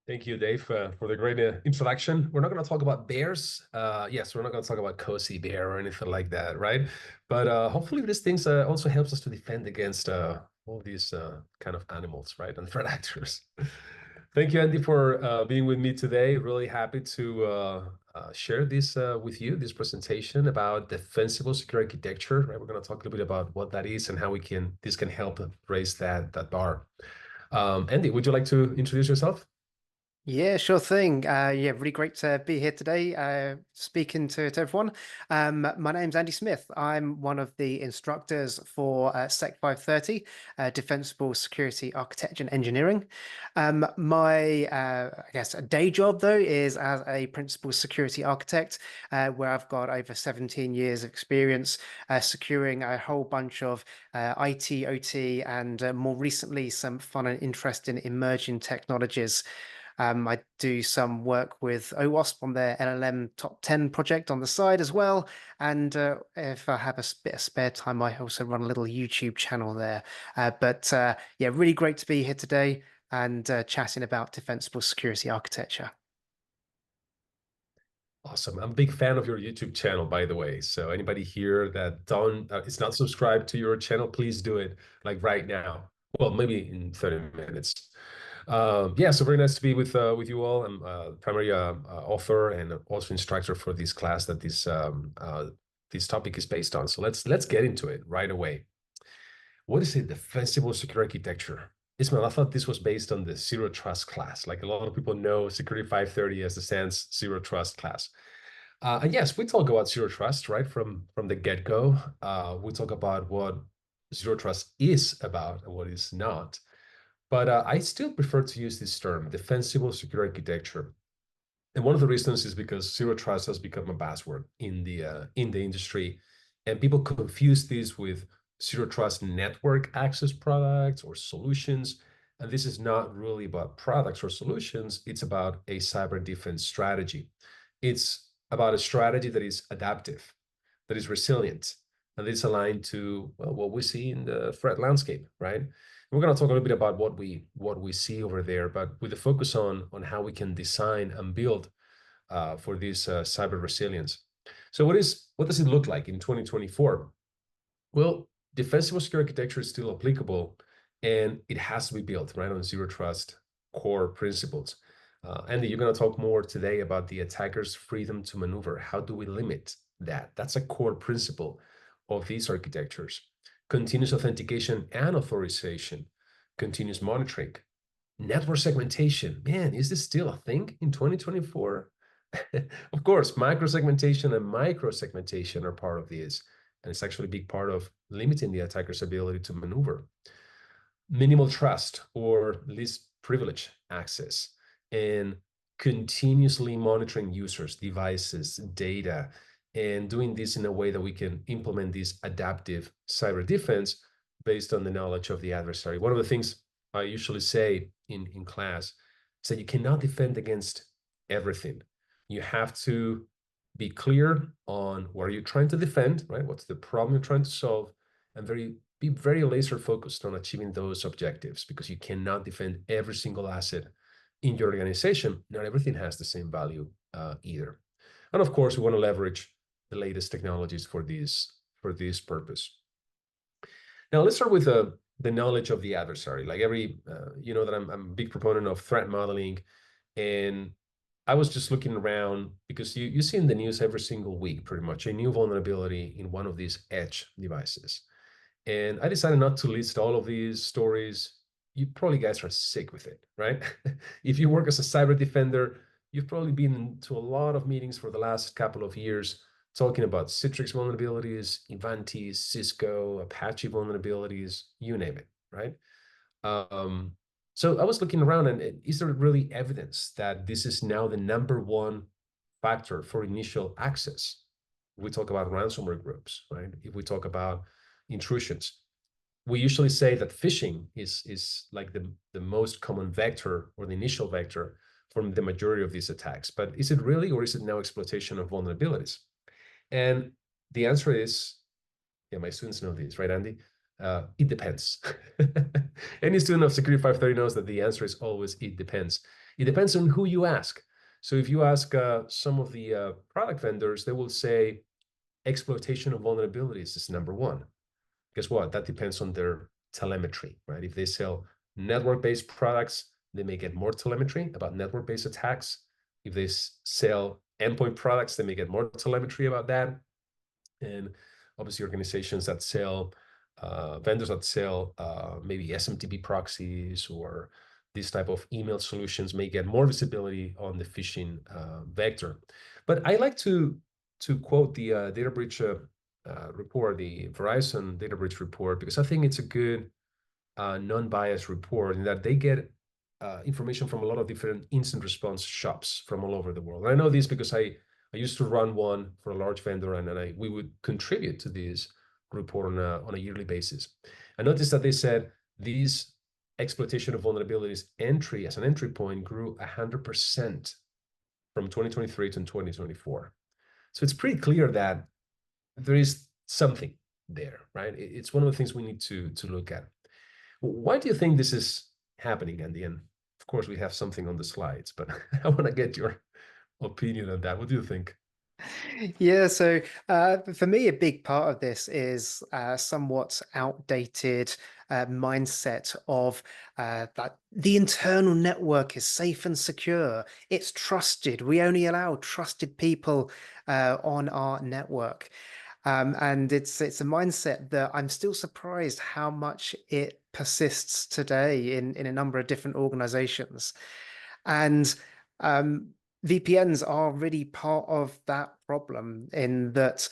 Thank you, Dave, for the great introduction. We're not going to talk about bears. Yes, we're not going to talk about cozy bear or anything like that, right? But hopefully these things also helps us to defend against all these kind of animals, right? And threat actors. Thank you, Andy, for being with me today. Really happy to share this with you, this presentation about defensible secure architecture, right? We're going to talk a little bit about what that is and how this can help raise that bar. Andy, would you like to introduce yourself? Yeah, sure thing. Yeah, really great to be here today, speaking to everyone. My name's Andy Smith. I'm one of the instructors for Sec 530, Defensible Security Architecture and Engineering. My, I guess, day job, though, is as a principal security architect, where I've got over 17 years of experience securing a whole bunch of IT, OT, and more recently, some fun and interesting emerging technologies. I do some work with OWASP on their LLM Top 10 project on the side as well. And if I have a bit of spare time, I also run a little YouTube channel there. Yeah, really great to be here today and chatting about defensible security architecture. Awesome. I'm a big fan of your YouTube channel, by the way. So anybody here that is not subscribed to your channel, please do it like right now. Well, maybe in 30 minutes. Yeah, so very nice to be with you all. I'm a primary author and also instructor for this class that this topic is based on. So let's get into it right away. What is a defensible secure architecture? Ismael, I thought this was based on the zero trust class. Like a lot of people know Security 530 as the SANS zero trust class. And yes, we talk about zero trust, right? From the get-go. We talk about what zero trust is about and what is not. But I still prefer to use this term, defensible secure architecture. And one of the reasons is because zero trust has become a buzzword in the industry, and people confuse this with zero trust network access products or solutions. And this is not really about products or solutions. It's about a cyber defense strategy. It's about a strategy that is adaptive, that is resilient, and that is aligned to, well, what we see in the threat landscape, right? We're going to talk a little bit about what we see over there, but with a focus on how we can design and build for this cyber resilience. So what does it look like in 2024? Well, defensible secure architecture is still applicable, and it has to be built right on zero trust core principles. Andy, you're going to talk more today about the attacker's freedom to maneuver. How do we limit that? That's a core principle of these architectures. Continuous authentication and authorization, continuous monitoring, network segmentation. Man, is this still a thing in 2024? Of course, micro-segmentation and micro-segmentation are part of this, and it's actually a big part of limiting the attacker's ability to maneuver. Minimal trust or least privilege access, and continuously monitoring users, devices, data, and doing this in a way that we can implement this adaptive cyber defense based on the knowledge of the adversary. One of the things I usually say in class is that you cannot defend against everything. You have to be clear on what are you trying to defend, right? What's the problem you're trying to solve, and be very laser focused on achieving those objectives, because you cannot defend every single asset in your organization. Not everything has the same value either. And of course, we want to leverage the latest technologies for this purpose. Now, let's start with the knowledge of the adversary. Like you know that I'm a big proponent of threat modeling, and I was just looking around because you see in the news every single week, pretty much, a new vulnerability in one of these edge devices. And I decided not to list all of these stories. You probably guys are sick with it, right? If you work as a cyber defender, you've probably been to a lot of meetings for the last couple of years talking about Citrix vulnerabilities, Ivanti, Cisco, Apache vulnerabilities, you name it, right? So I was looking around, and is there really evidence that this is now the #1 factor for initial access? We talk about ransomware groups, right? If we talk about intrusions, we usually say that phishing is like the most common vector, or the initial vector, from the majority of these attacks. But is it really, or is it now exploitation of vulnerabilities? And the answer is, yeah, my students know this, right, Andy? It depends. Any student of Security 530 knows that the answer is always it depends. It depends on who you ask. So if you ask some of the product vendors, they will say exploitation of vulnerabilities is number one. Guess what? That depends on their telemetry, right? If they sell network-based products, they may get more telemetry about network-based attacks. If they sell endpoint products, they may get more telemetry about that. And obviously organizations that sell, vendors that sell maybe SMTP proxies or this type of email solutions may get more visibility on the phishing vector. But I like to quote the data breach report, the Verizon data breach report, because I think it's a good non-biased report in that they get information from a lot of different instant response shops from all over the world. And I know this because I used to run one for a large vendor, and we would contribute to this report on a yearly basis. I noticed that they said these exploitation of vulnerabilities entry as an entry point grew 100% from 2023 to 2024. So it's pretty clear that there is something there, right? It's one of the things we need to look at. Why do you think this is happening, Andy? And of course, we have something on the slides, but I want to get your opinion on that. What do you think? Yeah, so for me, a big part of this is somewhat outdated mindset of that the internal network is safe and secure. It's trusted. We only allow trusted people on our network. And it's a mindset that I'm still surprised how much it persists today in a number of different organizations. And VPNs are really part of that problem in that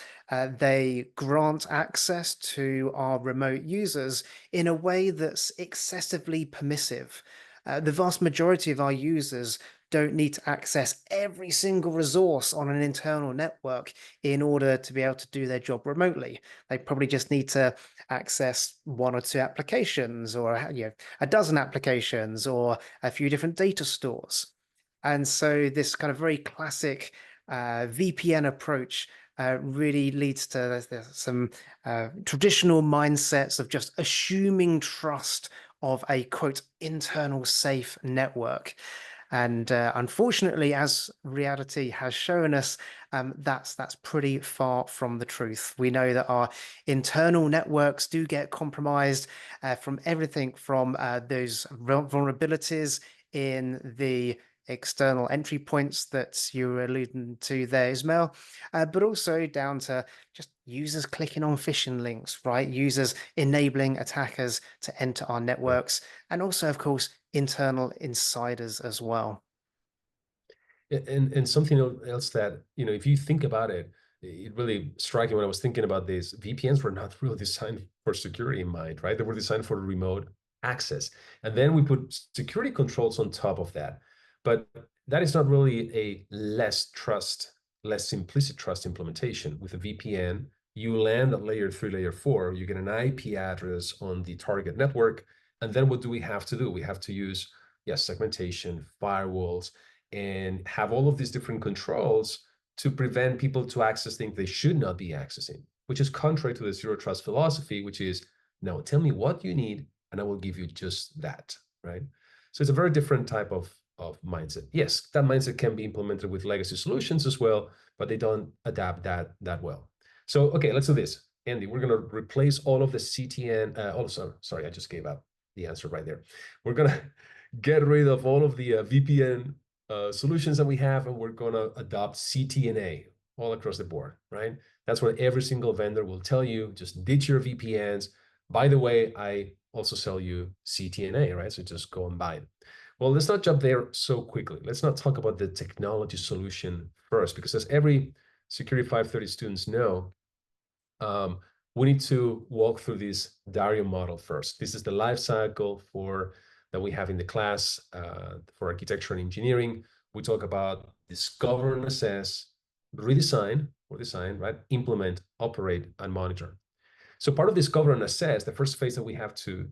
they grant access to our remote users in a way that's excessively permissive. The vast majority of our users don't need to access every single resource on an internal network in order to be able to do their job remotely. They probably just need to access one or two applications, or a dozen applications, or a few different data stores. And so this kind of very classic VPN approach really leads to some traditional mindsets of just assuming trust of a quote internal safe network. And unfortunately, as reality has shown us, that's pretty far from the truth. We know that our internal networks do get compromised from everything from those vulnerabilities in the external entry points that you were alluding to there, Ismael, but also down to just users clicking on phishing links, right? Users enabling attackers to enter our networks, and also, of course, internal insiders as well. And something else that, if you think about it, it really struck me when I was thinking about this. VPNs were not really designed for security in mind, right? They were designed for remote access. And then we put security controls on top of that. But that is not really a less implicit trust implementation. With a VPN, you land at layer 3, layer 4, you get an IP address on the target network. And then what do we have to do? We have to use, segmentation, firewalls, and have all of these different controls to prevent people to access things they should not be accessing, which is contrary to the zero trust philosophy, which is, now tell me what you need, and I will give you just that, right? So it's a very different type of mindset. Yes, that mindset can be implemented with legacy solutions as well, but they don't adapt that well. So, okay, let's do this. Andy, we're going to replace all of the CTN. Sorry, I just gave out the answer right there. We're going to get rid of all of the VPN solutions that we have, and we're going to adopt CTNA all across the board, right? That's what every single vendor will tell you. Just ditch your VPNs. By the way, I also sell you CTNA, right? So just go and buy it. Well, let's not jump there so quickly. Let's not talk about the technology solution first, because as every Security 530 students know, we need to walk through this Dario model first. This is the life cycle that we have in the class for architecture and engineering. We talk about discover and assess, redesign or design, right? Implement, operate, and monitor. So part of discover and assess, the first phase that we have to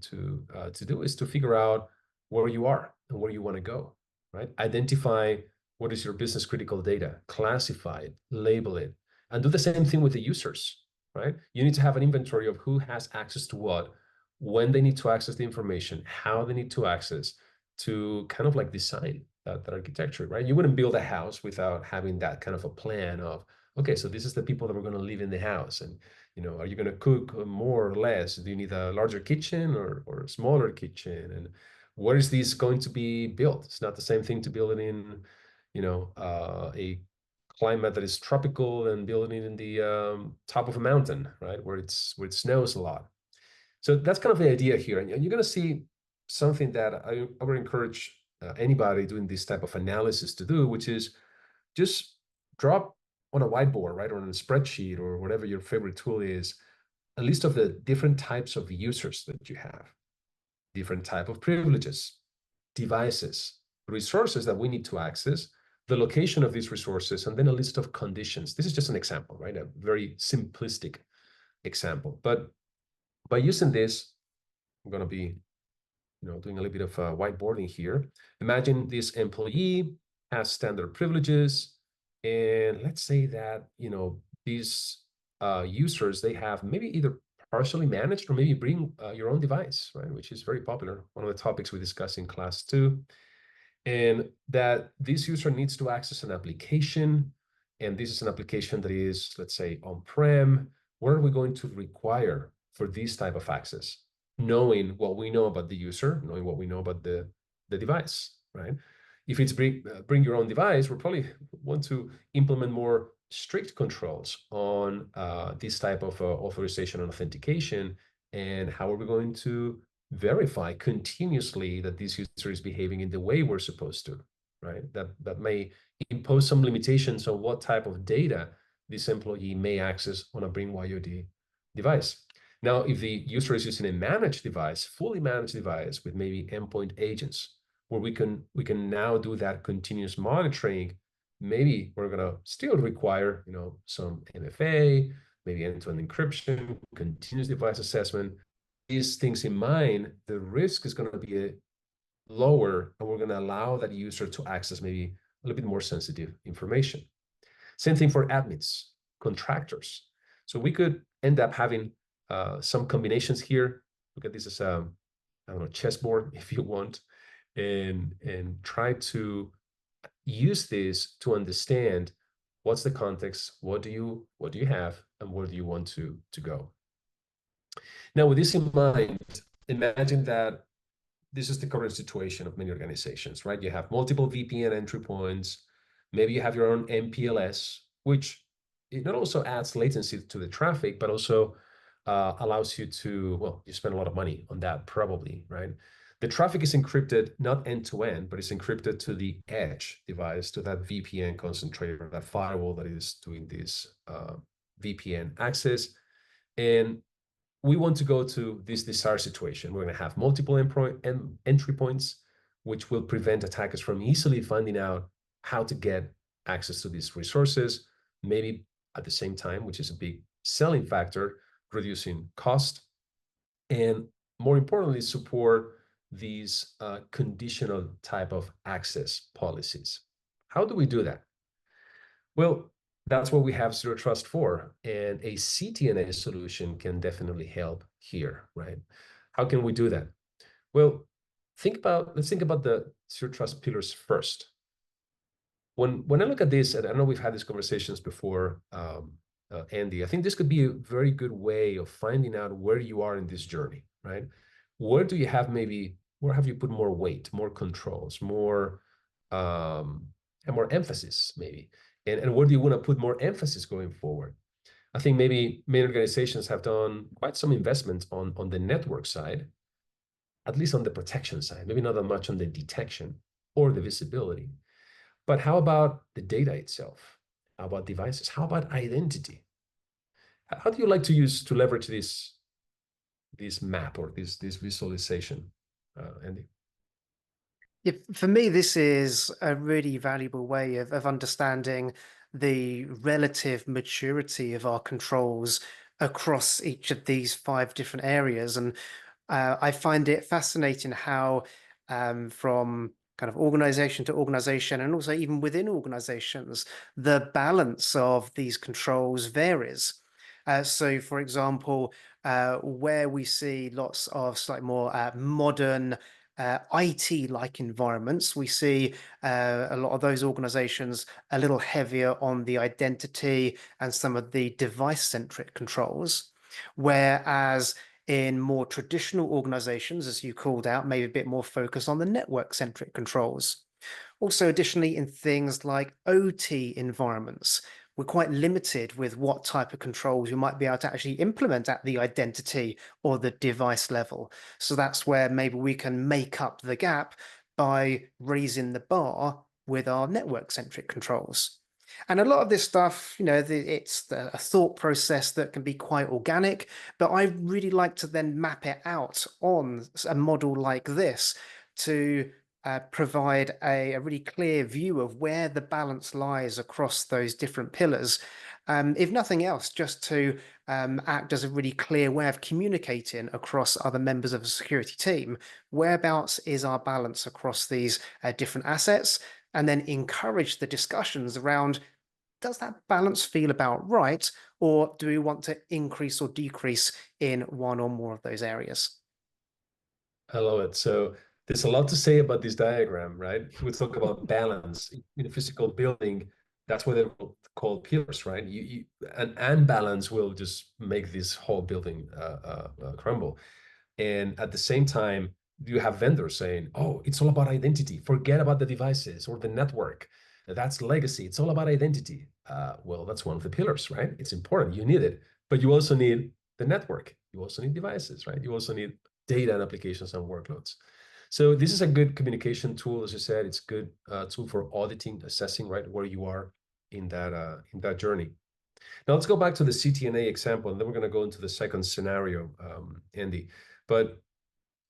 do is to figure out where you are and where you want to go, right? Identify what is your business critical data, classify it, label it, and do the same thing with the users, right? You need to have an inventory of who has access to what when they need to access the information, how they need to access, to kind of like design that architecture, right? You wouldn't build a house without having that kind of a plan of, okay, so this is the people that are going to live in the house. And, are you going to cook more or less? Do you need a larger kitchen or a smaller kitchen? And where is this going to be built? It's not the same thing to build it in, a climate that is tropical and building it in the top of a mountain, right? Where it snows a lot. So that's kind of the idea here. And you're going to see something that I would encourage anybody doing this type of analysis to do, which is just drop on a whiteboard, right? Or on a spreadsheet or whatever your favorite tool is, a list of the different types of users that you have, different type of privileges, devices, resources that we need to access, the location of these resources, and then a list of conditions. This is just an example, right? A very simplistic example. But by using this, I'm going to be doing a little bit of whiteboarding here. Imagine this employee has standard privileges, and let's say that these users, they have maybe either partially managed or maybe bring your own device, right? Which is very popular, one of the topics we discuss in class 2. And that this user needs to access an application, and this is an application that is, let's say, on-prem. What are we going to require for this type of access? Knowing what we know about the user, knowing what we know about the device, right? If it's bring your own device, we'll probably want to implement more strict controls on this type of authorization and authentication. And how are we going to verify continuously that this user is behaving in the way we're supposed to, right? That may impose some limitations on what type of data this employee may access on a Bring YOD device. Now, if the user is using a managed device, fully managed device with maybe endpoint agents, where we can now do that continuous monitoring, maybe we're going to still require, some MFA, maybe end-to-end encryption, continuous device assessment. These things in mind, the risk is going to be lower, and we're going to allow that user to access maybe a little bit more sensitive information. Same thing for admins, contractors. So we could end up having some combinations here. Look at this as a, I don't know, chessboard if you want, and try to use this to understand what's the context, what do you have, and where do you want to go. Now, with this in mind, imagine that this is the current situation of many organizations, right? You have multiple VPN entry points. Maybe you have your own MPLS, which it not also adds latency to the traffic, but also allows you to, well, you spend a lot of money on that probably, right? The traffic is encrypted, not end-to-end, but it's encrypted to the edge device, to that VPN concentrator, that firewall that is doing this VPN access. And we want to go to this desired situation. We're going to have multiple entry points, which will prevent attackers from easily finding out how to get access to these resources, maybe at the same time, which is a big selling factor, reducing cost, and more importantly, support these conditional type of access policies. How do we do that? Well, that's what we have Zero Trust for, and a CTNA solution can definitely help here, right? How can we do that? Well, let's think about the Zero Trust pillars first. When I look at this, and I know we've had these conversations before, Andy, I think this could be a very good way of finding out where you are in this journey, right? Where have you put more weight, more controls, more and more emphasis maybe? And where do you want to put more emphasis going forward? I think maybe many organizations have done quite some investments on the network side, at least on the protection side, maybe not that much on the detection or the visibility. But how about the data itself? How about devices? How about identity? How do you like to leverage this map or this visualization, Andy? Yeah, for me, this is a really valuable way of understanding the relative maturity of our controls across each of these 5 different areas. And I find it fascinating how from kind of organization to organization, and also even within organizations, the balance of these controls varies. So, for example, where we see lots of slightly more modern IT-like environments. We see a lot of those organizations a little heavier on the identity and some of the device-centric controls, whereas in more traditional organizations, as you called out, maybe a bit more focus on the network-centric controls. Also, additionally, in things like OT environments, we're quite limited with what type of controls you might be able to actually implement at the identity or the device level. So that's where maybe we can make up the gap by raising the bar with our network-centric controls. And a lot of this stuff, it's a thought process that can be quite organic, but I really like to then map it out on a model like this to provide a really clear view of where the balance lies across those different pillars. If nothing else, just to act as a really clear way of communicating across other members of a security team, whereabouts is our balance across these different assets, and then encourage the discussions around, does that balance feel about right, or do we want to increase or decrease in one or more of those areas? I love it. So there's a lot to say about this diagram, right? We talk about balance in a physical building. That's what they're called pillars, right? An unbalance will just make this whole building crumble. And at the same time, you have vendors saying, oh, it's all about identity. Forget about the devices or the network. That's legacy. It's all about identity. Well, that's one of the pillars, right? It's important. You need it. But you also need the network. You also need devices, right? You also need data and applications and workloads. So this is a good communication tool. As you said, it's a good tool for auditing, assessing, right, where you are in that journey. Now let's go back to the CTNA example, and then we're going to go into the second scenario, Andy. But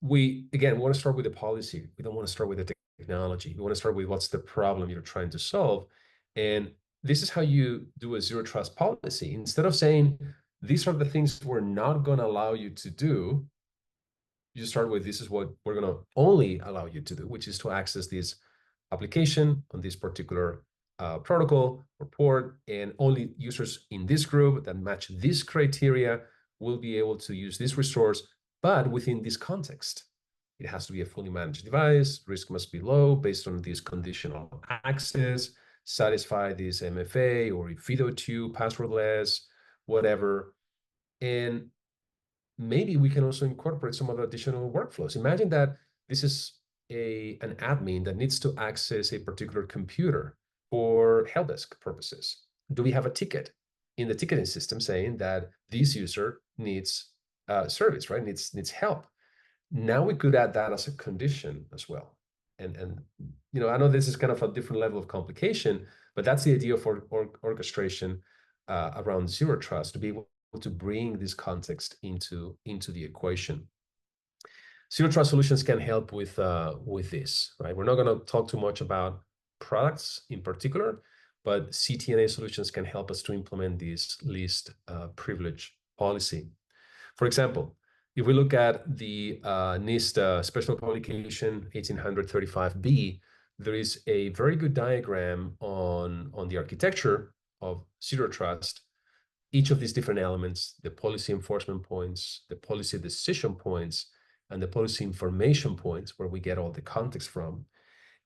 we want to start with the policy. We don't want to start with the technology. We want to start with what's the problem you're trying to solve. And this is how you do a zero trust policy. Instead of saying, these are the things we're not going to allow you to do, you start with, this is what we're going to only allow you to do, which is to access this application on this particular protocol or port, and only users in this group that match this criteria will be able to use this resource, but within this context. It has to be a fully managed device, risk must be low based on this conditional access, satisfy this MFA or FIDO2, passwordless, whatever. And maybe we can also incorporate some other additional workflows. Imagine that this is an admin that needs to access a particular computer for help desk purposes. Do we have a ticket in the ticketing system saying that this user needs service, right? Needs help. Now we could add that as a condition as well. And I know this is kind of a different level of complication, but that's the idea for orchestration around zero trust, to be able to bring this context into the equation. Zero trust solutions can help with this, right? We're not going to talk too much about products in particular, but CTNA solutions can help us to implement this least privilege policy. For example, if we look at the NIST Special Publication 1835B, there is a very good diagram on the architecture of zero trust. Each of these different elements, the policy enforcement points, the policy decision points, and the policy information points, where we get all the context from.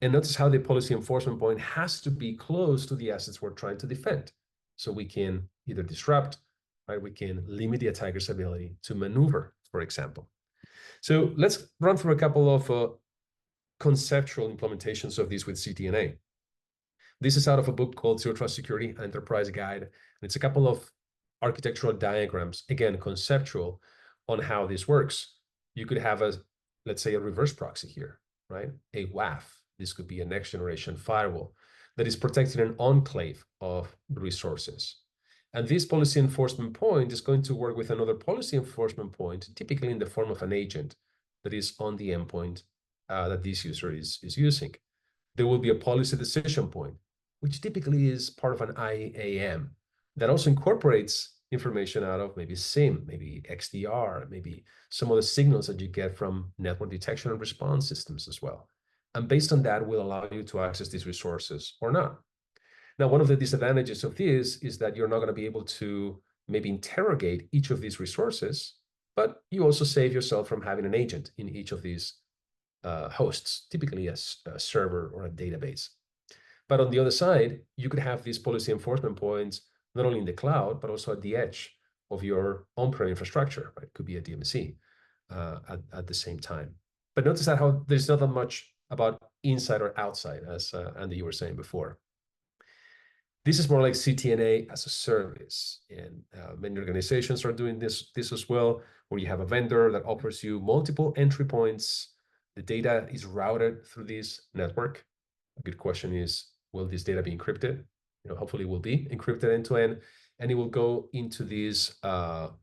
And notice how the policy enforcement point has to be close to the assets we're trying to defend. So we can either disrupt, right? We can limit the attacker's ability to maneuver, for example. So let's run through a couple of conceptual implementations of this with CTNA. This is out of a book called Zero Trust Security Enterprise Guide. And it's a couple of architectural diagrams, again, conceptual, on how this works. You could have let's say, a reverse proxy here, right? A WAF. This could be a next generation firewall that is protecting an enclave of resources. And this policy enforcement point is going to work with another policy enforcement point, typically in the form of an agent that is on the endpoint that this user is using. There will be a policy decision point, which typically is part of an IAM that also incorporates information out of maybe SIM, maybe XDR, maybe some of the signals that you get from network detection and response systems as well. And based on that, will allow you to access these resources or not. Now, one of the disadvantages of this is that you're not going to be able to maybe interrogate each of these resources but you also save yourself from having an agent in each of these hosts, typically a server or a database. But on the other side, you could have these policy enforcement points not only in the cloud, but also at the edge of your on-prem infrastructure, right? It could be a DMC at the same time. But notice that how there's not that much about inside or outside, as Andy, you were saying before. This is more like CTNA as a service, and many organizations are doing this as well, where you have a vendor that offers you multiple entry points. The data is routed through this network. A good question is, will this data be encrypted? Hopefully it will be encrypted end to end, and it will go into this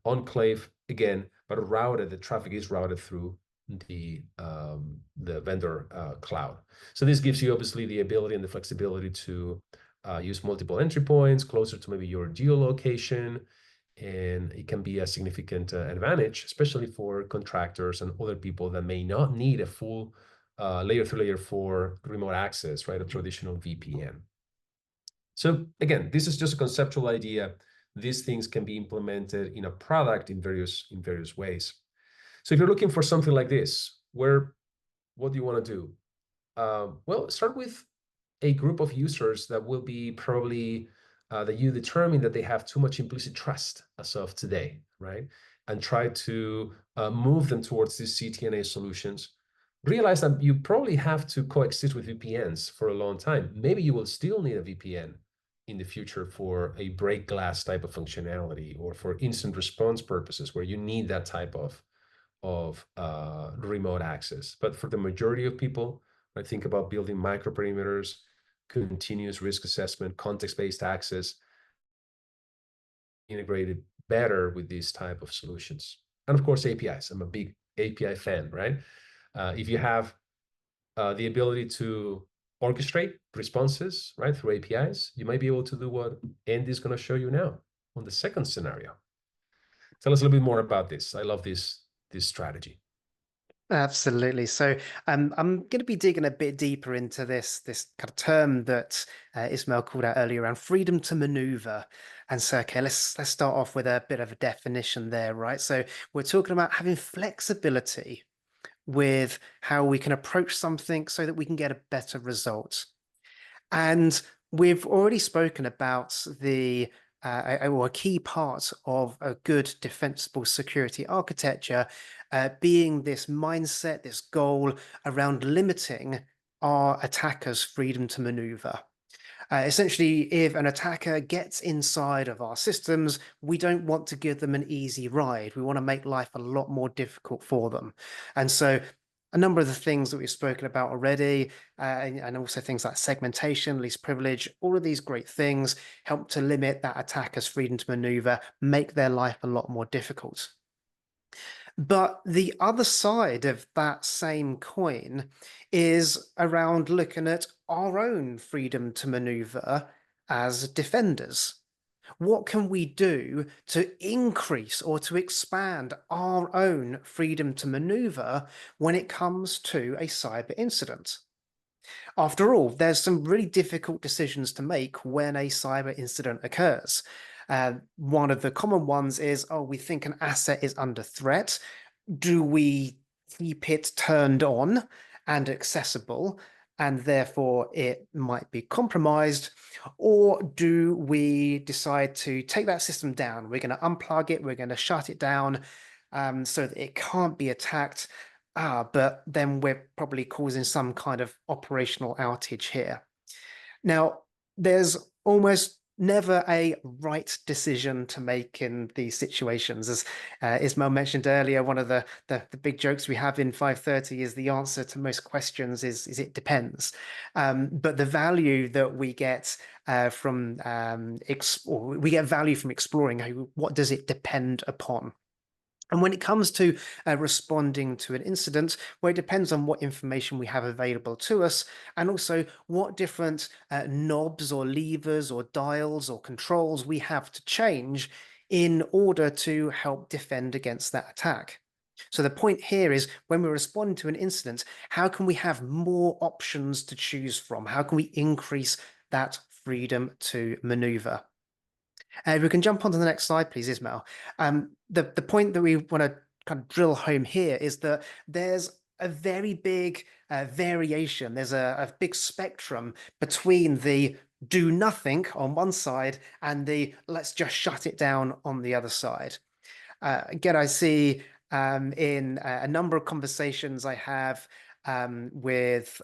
enclave again, but routed. The traffic is routed through the vendor cloud. So this gives you obviously the ability and the flexibility to use multiple entry points closer to maybe your geolocation, and it can be a significant advantage, especially for contractors and other people that may not need a full layer 3, layer 4 remote access, right? A traditional VPN. So again, this is just a conceptual idea. These things can be implemented in a product in various ways. So if you're looking for something like this, what do you want to do? Well, start with a group of users that will be probably that you determine that they have too much implicit trust as of today, right? And try to move them towards these CTNA solutions. Realize that you probably have to coexist with VPNs for a long time. Maybe you will still need a VPN in the future for a break glass type of functionality, or for instant response purposes where you need that type of remote access. But for the majority of people, I think about building microperimeters, continuous risk assessment, context-based access, integrated better with these type of solutions. And of course, APIs. I'm a big API fan, right? If you have the ability to orchestrate responses, right, through APIs, you might be able to do what Andy is going to show you now on the second scenario. Tell us a little bit more about this. I love this strategy. Absolutely. So I'm going to be digging a bit deeper into this kind of term that Ismael called out earlier around freedom to maneuver. And so, okay, let's start off with a bit of a definition there, right? So we're talking about having flexibility with how we can approach something so that we can get a better result. And we've already spoken about the a key part of a good defensible security architecture being this mindset, this goal around limiting our attackers' freedom to maneuver. Essentially, if an attacker gets inside of our systems, we don't want to give them an easy ride. We want to make life a lot more difficult for them. And so a number of the things that we've spoken about already, and also things like segmentation, least privilege, all of these great things help to limit that attacker's freedom to maneuver, make their life a lot more difficult. But the other side of that same coin is around looking at our own freedom to maneuver as defenders. What can we do to increase or to expand our own freedom to maneuver when it comes to a cyber incident? After all, there's some really difficult decisions to make when a cyber incident occurs. One of the common ones is, oh, we think an asset is under threat. Do we keep it turned on and accessible, and therefore it might be compromised? Or do we decide to take that system down? We're going to unplug it, we're going to shut it down so that it can't be attacked. But then we're probably causing some kind of operational outage here. Now, there's almost never a right decision to make in these situations. As Ismael mentioned earlier, one of the big jokes we have in 530 is the answer to most questions is it depends. But the value that we get from we get value from exploring what does it depend upon. And when it comes to responding to an incident, well, it depends on what information we have available to us, and also what different knobs or levers or dials or controls we have to change in order to help defend against that attack. So the point here is, when we respond to an incident, how can we have more options to choose from? How can we increase that freedom to maneuver? If we can jump onto the next slide, please, Ismael. The point that we want to kind of drill home here is that there's a very big variation. There's a big spectrum between the do nothing on one side and the let's just shut it down on the other side. Again, I see in a number of conversations I have with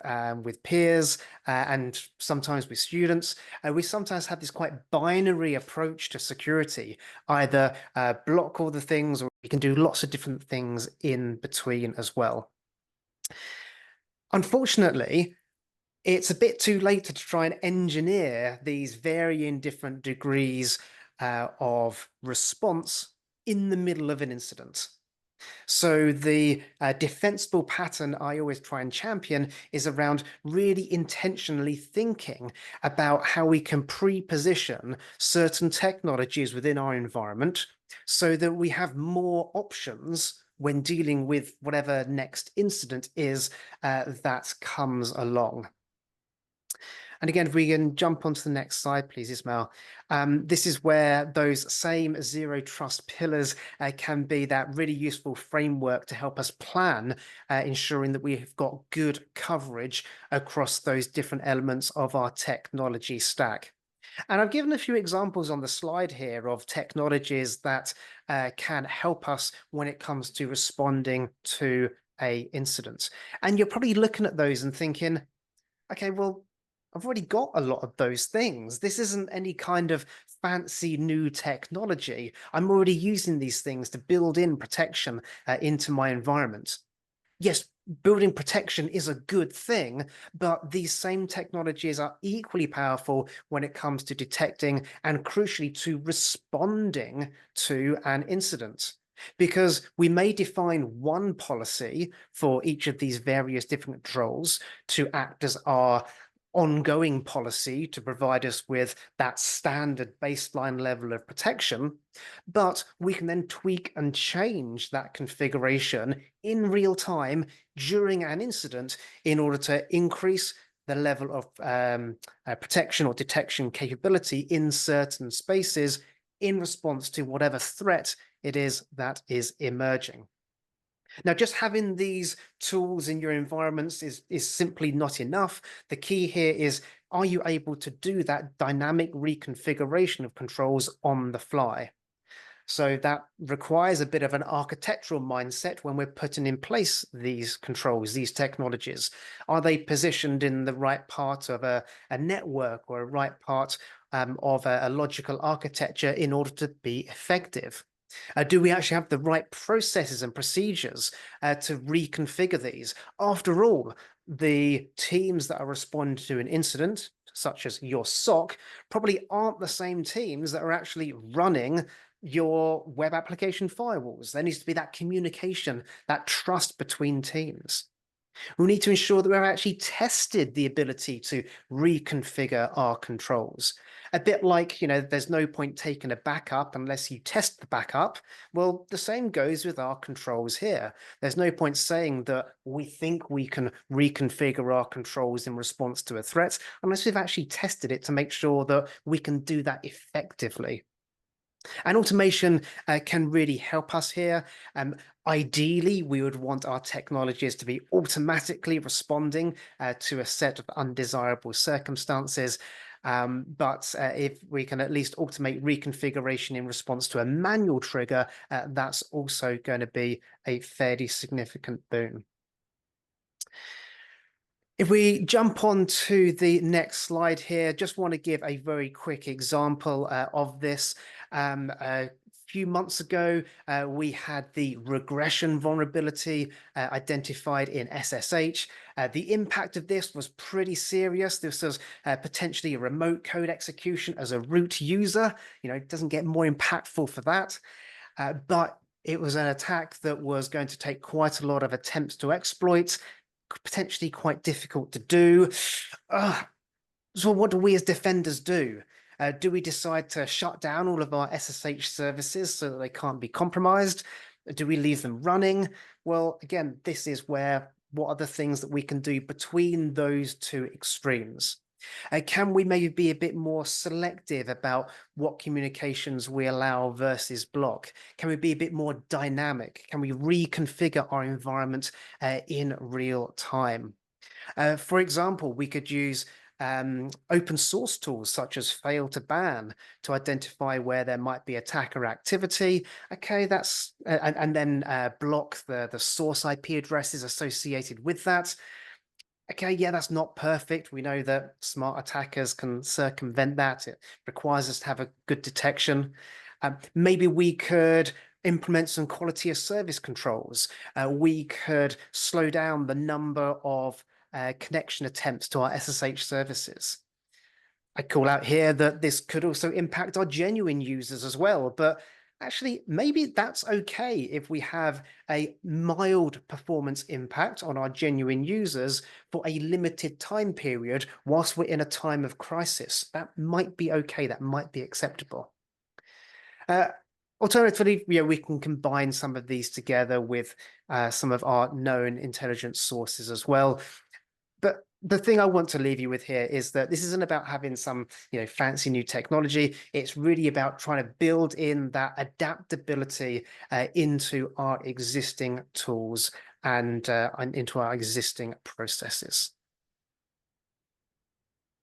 peers and sometimes with students, we sometimes have this quite binary approach to security. Either block all the things, or you can do lots of different things in between as well. Unfortunately, it's a bit too late to try and engineer these varying different degrees of response in the middle of an incident. So the defensible pattern I always try and champion is around really intentionally thinking about how we can pre-position certain technologies within our environment so that we have more options when dealing with whatever next incident is that comes along. And again, if we can jump onto the next slide, please, Ismael. This is where those same zero trust pillars can be that really useful framework to help us plan, ensuring that we've got good coverage across those different elements of our technology stack. And I've given a few examples on the slide here of technologies that can help us when it comes to responding to an incident. And you're probably looking at those and thinking, okay, well, I've already got a lot of those things. This isn't any kind of fancy new technology. I'm already using these things to build in protection into my environment. Yes, building protection is a good thing, but these same technologies are equally powerful when it comes to detecting and crucially to responding to an incident. Because we may define one policy for each of these various different controls to act as our ongoing policy to provide us with that standard baseline level of protection, but we can then tweak and change that configuration in real time during an incident in order to increase the level of protection or detection capability in certain spaces in response to whatever threat it is that is emerging. Now, just having these tools in your environments is simply not enough. The key here is, are you able to do that dynamic reconfiguration of controls on the fly? So that requires a bit of an architectural mindset when we're putting in place these controls, these technologies. Are they positioned in the right part of a network or a right part of a logical architecture in order to be effective? Do we actually have the right processes and procedures to reconfigure these? After all, the teams that are responding to an incident, such as your SOC, probably aren't the same teams that are actually running your web application firewalls. There needs to be that communication, that trust between teams. We need to ensure that we've actually tested the ability to reconfigure our controls. A bit like, there's no point taking a backup unless you test the backup. Well, the same goes with our controls here. There's no point saying that we think we can reconfigure our controls in response to a threat unless we've actually tested it to make sure that we can do that effectively. And automation can really help us here. Ideally, we would want our technologies to be automatically responding to a set of undesirable circumstances. But if we can at least automate reconfiguration in response to a manual trigger, that's also going to be a fairly significant boon. If we jump on to the next slide here, just want to give a very quick example of this. A few months ago, we had the regression vulnerability identified in SSH. The impact of this was pretty serious. This was potentially a remote code execution as a root user. It doesn't get more impactful for that. But it was an attack that was going to take quite a lot of attempts to exploit, potentially quite difficult to do. So what do we as defenders do? Do we decide to shut down all of our SSH services so that they can't be compromised? Do we leave them running? Well, again, this is where, what are the things that we can do between those two extremes? Can we maybe be a bit more selective about what communications we allow versus block? Can we be a bit more dynamic? Can we reconfigure our environment in real time? For example, we could use open source tools such as fail to ban to identify where there might be attacker activity. Okay, that's and then block the source IP addresses associated with that. Okay, yeah, that's not perfect. We know that smart attackers can circumvent that. It requires us to have a good detection. Maybe we could implement some quality of service controls. We could slow down the number of connection attempts to our SSH services. I call out here that this could also impact our genuine users as well, but actually, maybe that's okay if we have a mild performance impact on our genuine users for a limited time period whilst we're in a time of crisis. That might be okay, that might be acceptable. Alternatively, we can combine some of these together with some of our known intelligence sources as well. But the thing I want to leave you with here is that this isn't about having some, fancy new technology. It's really about trying to build in that adaptability into our existing tools and into our existing processes.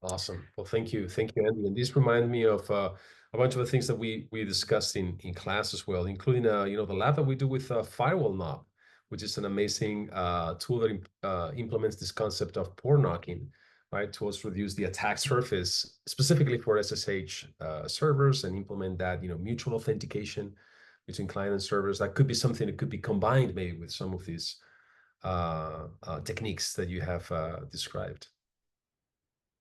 Awesome. Well, thank you, Andy. And this reminded me of a bunch of the things that we discussed in class as well, including the lab that we do with Firewall Knob, which is an amazing tool that implements this concept of port knocking, right, to also reduce the attack surface specifically for SSH servers and implement that mutual authentication between client and servers. That could be something that could be combined maybe with some of these techniques that you have described.